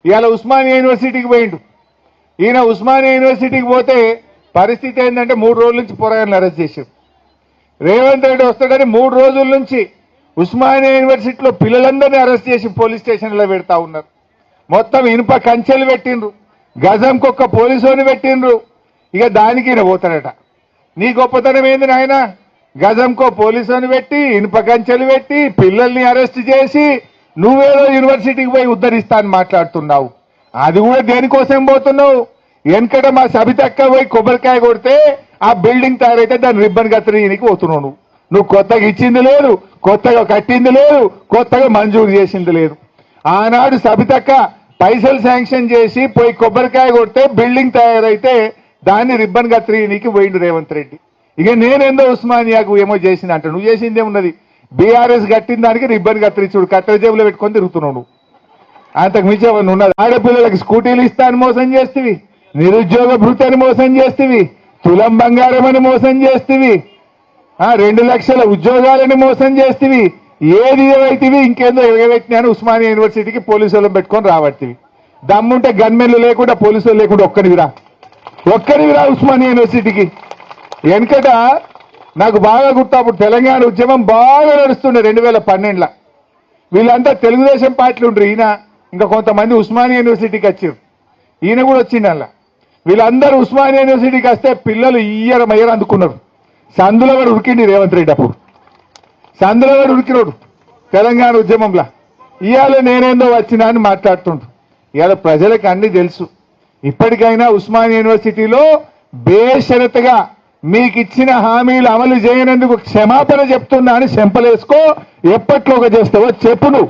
ఇవాళ ఉస్మానియా యూనివర్సిటీకి పోయిండు. ఈయన ఉస్మానియా యూనివర్సిటీకి పోతే పరిస్థితి ఏంటంటే 3 రోజుల నుంచి పోరాగాన్ని అరెస్ట్ చేశారు. రేవంత్ రెడ్డి వస్తాడని 3 రోజుల నుంచి ఉస్మానియా యూనివర్సిటీలో పిల్లలందరినీ అరెస్ట్ చేసి పోలీస్ స్టేషన్లో పెడతా ఉన్నారు. మొత్తం ఇనుప కంచెలు పెట్టిండ్రు, గజంకొక్క పోలీసుని పెట్టిండ్రు. ఇక దానికి ఈయన పోతాడట. నీ గొప్పతనం ఏంది నాయన? గజంకో పోలీసుని పెట్టి ఇనుప కంచెలు పెట్టి పిల్లల్ని అరెస్ట్ చేసి నువ్వేదో యూనివర్సిటీకి పోయి ఉద్ధరిస్తా అని మాట్లాడుతున్నావు. అది కూడా దేనికోసం పోతున్నావు? వెనకట మా సబితక్క పోయి కొబ్బరికాయ కొడితే ఆ బిల్డింగ్ తయారైతే దాన్ని రిబ్బన్ కత్తిరీనికి పోతున్నావు. నువ్వు కొత్తగా ఇచ్చింది లేదు, కొత్తగా కట్టింది లేదు, కొత్తగా మంజూరు చేసింది లేదు. ఆనాడు సబితక్క పైసలు శాంక్షన్ చేసి పోయి కొబ్బరికాయ కొడితే బిల్డింగ్ తయారైతే దాన్ని రిబ్బన్ కత్తిరీనికి పోయిండు రేవంత్ రెడ్డి. ఇక నేనేందో ఉస్మానియాకు ఏమో చేసింది అంట. నువ్వు చేసింది ఏమున్నది? బీఆర్ఎస్ కట్టిన దానికి రిబ్బన్ కత్తిరించుడు, కట్టెల జేబులో పెట్టుకొని తిరుగుతున్నావు. అంతకు మించి ఏమన్నా ఉన్నది? ఆడపిల్లలకు స్కూటీలు ఇస్తాను మోసం చేస్తేవి, నిరుద్యోగ భృతిని మోసం చేస్తేవి, తులం బంగారం అని మోసం చేస్తేవి, 2 లక్షల ఉద్యోగాలని మోసం చేస్తేవి. ఏది ఏవైతేవి ఇంకేందో ఎగబెట్టినాను ఉస్మానియా యూనివర్సిటీకి పోలీసులను పెట్టుకొని రాబట్టివి. దమ్ముంటే గన్మెన్లు లేకుండా పోలీసులు లేకుండా ఒక్కడివిరా ఉస్మానియా యూనివర్సిటీకి. వెనకట నాకు బాగా గుర్తు, అప్పుడు తెలంగాణ ఉద్యమం బాగా నడుస్తుండే 2012లో. వీళ్ళంతా తెలుగుదేశం పార్టీలు ఉండరు. ఈయన ఇంకా కొంతమంది ఉస్మానియా యూనివర్సిటీకి వచ్చారు. ఈయన కూడా వచ్చింది అలా. వీళ్ళందరూ ఉస్మానియా యూనివర్సిటీకి వస్తే పిల్లలు మయ్యర అందుకున్నారు. సందులో వాడు ఉరికిండి రేవంత్ రెడ్డి. అప్పుడు సందులో వాడు ఉరికినోడు తెలంగాణ ఉద్యమంలో. ఇవాళ నేనేందో వచ్చినా అని మాట్లాడుతుండు. ఇవాళ ప్రజలకు అన్ని తెలుసు. ఇప్పటికైనా ఉస్మానియా యూనివర్సిటీలో బేషరతుగా మీకు ఇచ్చిన హామీలు అమలు చేయనందుకు క్షమాపణ చెప్తున్నా అని చెంపలేసుకో. ఎప్పట్లోగా చేస్తావో చెప్పు నువ్వు.